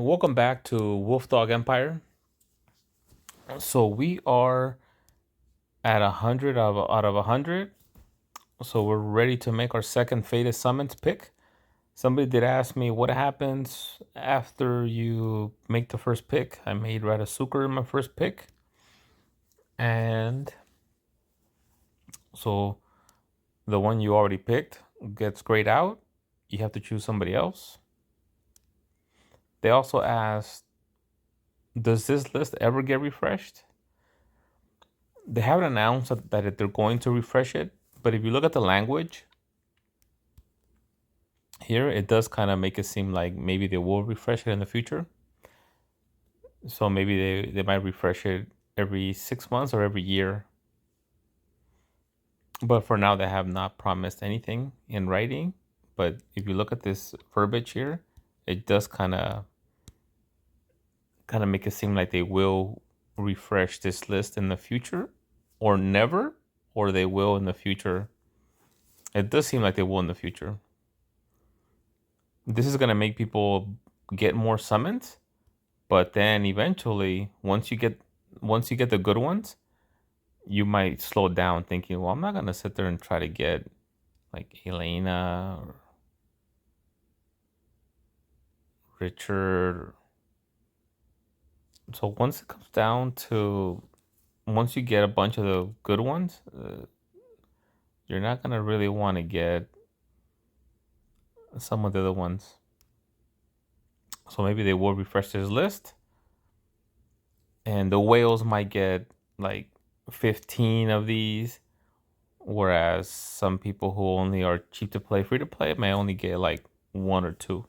Welcome back to Wolf Dog Empire. So we are at 100 out of 100. So we're ready to make our second Theta Summons pick. Somebody did ask me what happens after you make the first pick. I made Radasuker in my first pick. And so the one you already picked gets grayed out. You have to choose somebody else. They also asked, does this list ever get refreshed? They haven't announced that they're going to refresh it, but if you look at the language here, it does kind of make it seem like maybe they will refresh it in the future. So maybe they might refresh it every 6 months or every year. But for now, they have not promised anything in writing. But if you look at this verbiage here, it does kind of make it seem like they will refresh this list in the future, or never, or they will in the future. It does seem like they will in the future. This is gonna make people get more summons, but then eventually, once you get the good ones, you might slow down, thinking, "Well, I'm not gonna sit there and try to get like Elena or Richard." So once it comes down to once you get a bunch of the good ones, you're not gonna really want to get some of the other ones. So maybe they will refresh this list, and the whales might get like 15 of these, whereas some people who only are cheap to play, free to play, may only get like one or two.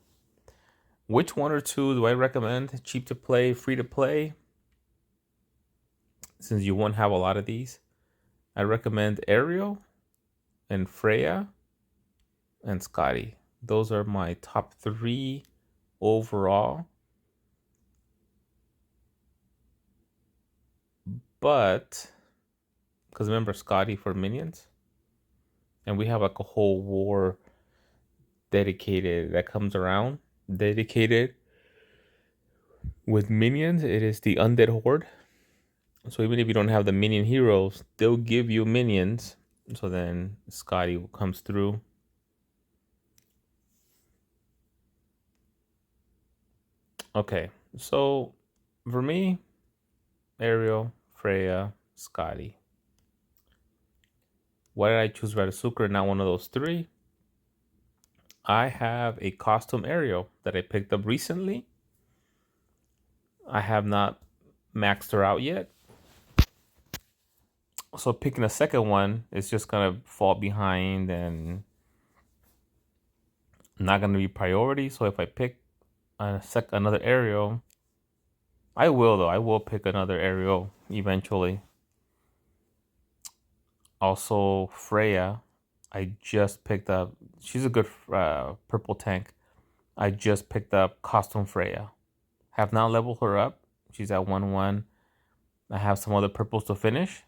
Which one or two do I recommend? Cheap to play, free to play? Since you won't have a lot of these, I recommend Ariel and Freya and Scotty. Those are my top three overall. But because remember Scotty for minions, and we have like a whole war dedicated that comes around, dedicated with minions. It is the Undead Horde. So even if you don't have the minion heroes, they'll give you minions. So then Scotty comes through. Okay, so for me, Ariel, Freya, Scotty. Why did I choose Radasuker, not one of those three? I have a costume Ariel that I picked up recently. I have not maxed her out yet. So picking a second one is just gonna fall behind and not gonna be priority. So if I pick another Ariel, I will though. I will pick another Ariel eventually. Also Freya, I just picked up. She's a good purple tank. I just picked up costume Freya. Have not leveled her up. She's at 1-1. I have some other purples to finish.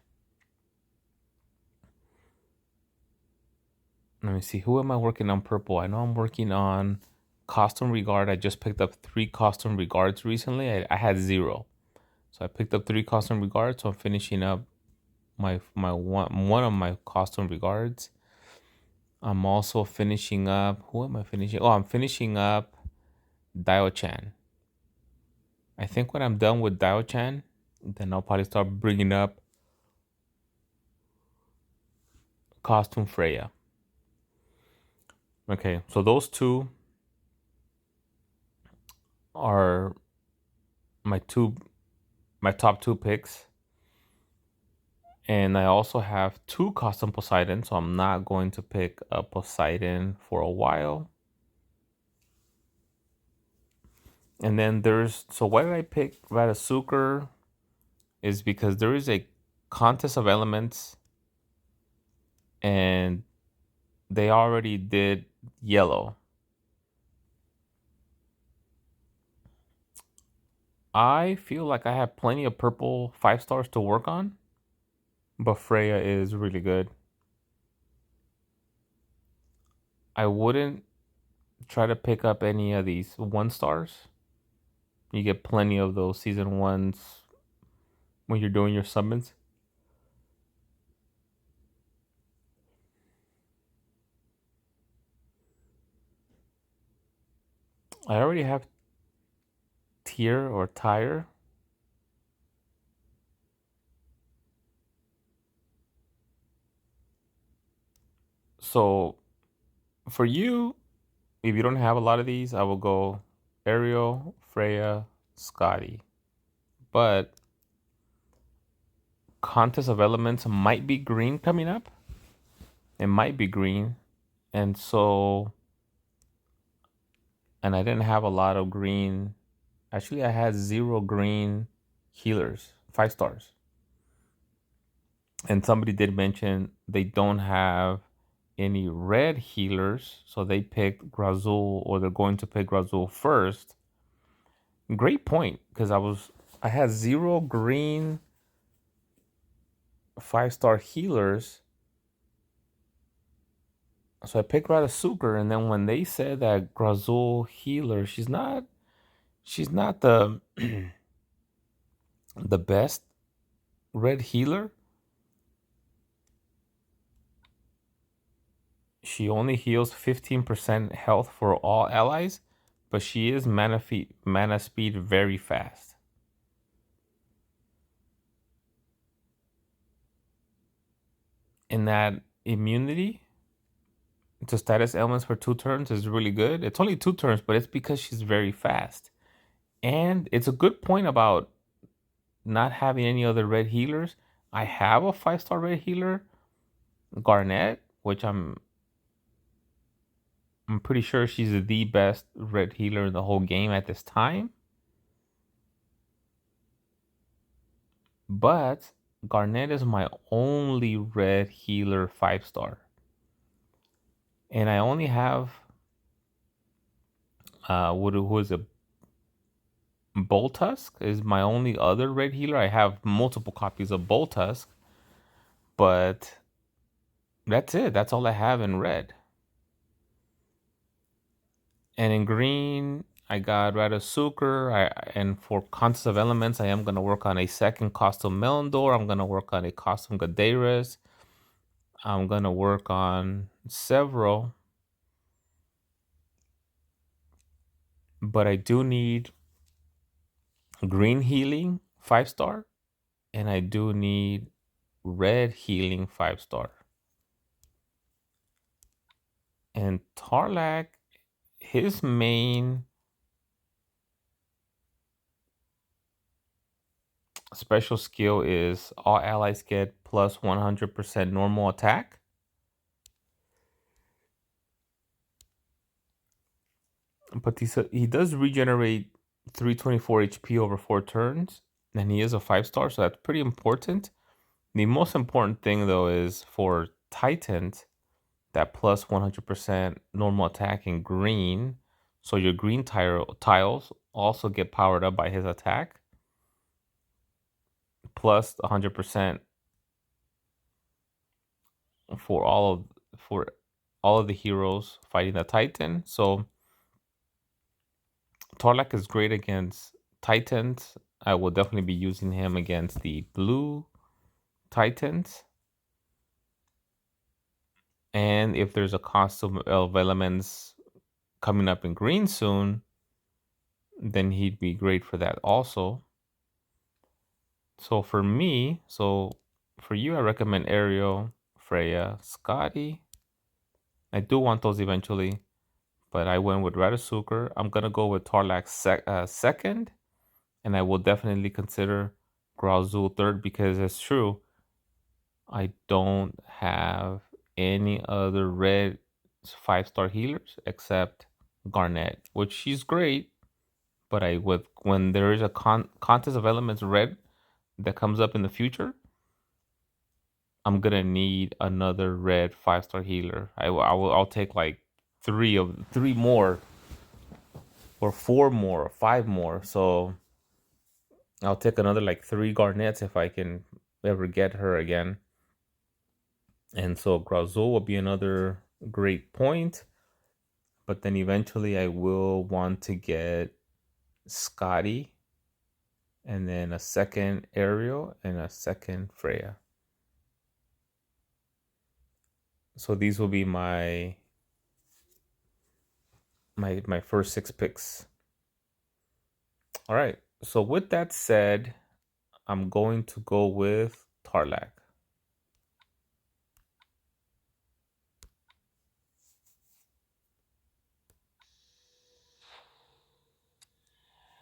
Let me see. Who am I working on purple? I know I'm working on costume regard. I just picked up 3 costume regards recently. I had 0. So I picked up 3 costume regards. So I'm finishing up my one of my costume regards. I'm also finishing up. Who am I finishing? Oh, I'm finishing up Dio-chan. I think when I'm done with Dio-chan, then I'll probably start bringing up costume Freya. Okay, so those two are my top 2 picks. And I also have 2 custom Poseidon, so I'm not going to pick a Poseidon for a while. And then so why did I pick Radasuker? Is because there is a contest of elements, and they already did yellow. I feel like I have plenty of purple 5 stars to work on, but Freya is really good. I wouldn't try to pick up any of these 1 stars You get plenty of those season ones when you're doing your summons. I already have tier or tire. So for you, if you don't have a lot of these, I will go Ariel, Freya, Scotty. But Contest of Elements might be green coming up. It might be green. And so, and I didn't have a lot of green. Actually, I had zero green healers, 5 stars. And somebody did mention they don't have any red healers. So they picked Grazul, or they're going to pick Grazul first. Great point, because I had zero green 5 star healers. So I picked Radasuker, and then when they said that Grazul healer, she's not the the best red healer. She only heals 15% health for all allies, but she is mana speed very fast. And that immunity to status elements for 2 turns is really good. It's only 2 turns, but it's because she's very fast. And it's a good point about not having any other red healers. I have a 5 star red healer, Garnet, which I'm pretty sure she's the best red healer in the whole game at this time. But Garnet is my only red healer 5 star. And I only have who is it? Boltusk is my only other red healer. I have multiple copies of Boltusk, but that's it. That's all I have in red. And in green, I got Radasuker. And for Contest of Elements, I am gonna work on a second custom Melondor. I'm gonna work on a custom Gaderis. I'm gonna work on several, but I do need green healing 5 star, and I do need red healing 5 star. And Tarlac, his main special skill is all allies get plus 100% normal attack. But he does regenerate 324 HP over 4 turns, and he is a 5 star, so that's pretty important. The most important thing though is for Titans, that plus 100% normal attack in green. So your green tiles also get powered up by his attack, plus 100% for all of the heroes fighting the Titan. So Torlak is great against Titans. I will definitely be using him against the blue Titans. And if there's a costume of elements coming up in green soon, then he'd be great for that also. So for you, I recommend Ariel, Freya, Scotty. I do want those eventually, but I went with Radasuker. I'm gonna go with Tarlac second, and I will definitely consider Growzul third, because it's true. I don't have any other red 5 star healers except Garnet, which she's great, but when there is a contest of elements red that comes up in the future, I'm gonna need another red 5 star healer. I'll take like three more, or 4 more, or 5 more. So I'll take another like 3 Garnets if I can ever get her again. And so Grazul will be another great point. But then eventually I will want to get Scotty, and then a second Ariel, and a second Freya. So these will be my first six picks. All right. So with that said, I'm going to go with Tarlac.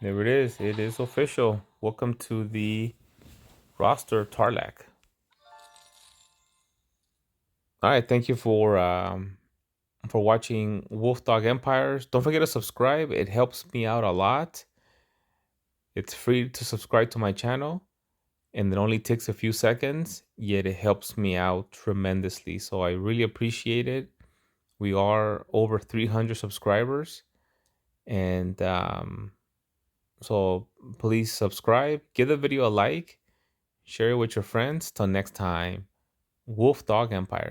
There it is. It is official. Welcome to the roster, Tarlac. All right. Thank you for watching Wolf Dog Empires. Don't forget to subscribe. It helps me out a lot. It's free to subscribe to my channel, and it only takes a few seconds, yet it helps me out tremendously. So I really appreciate it. We are over 300 subscribers, and so please subscribe, give the video a like, share it with your friends. Till next time, Wolf Dog Empire.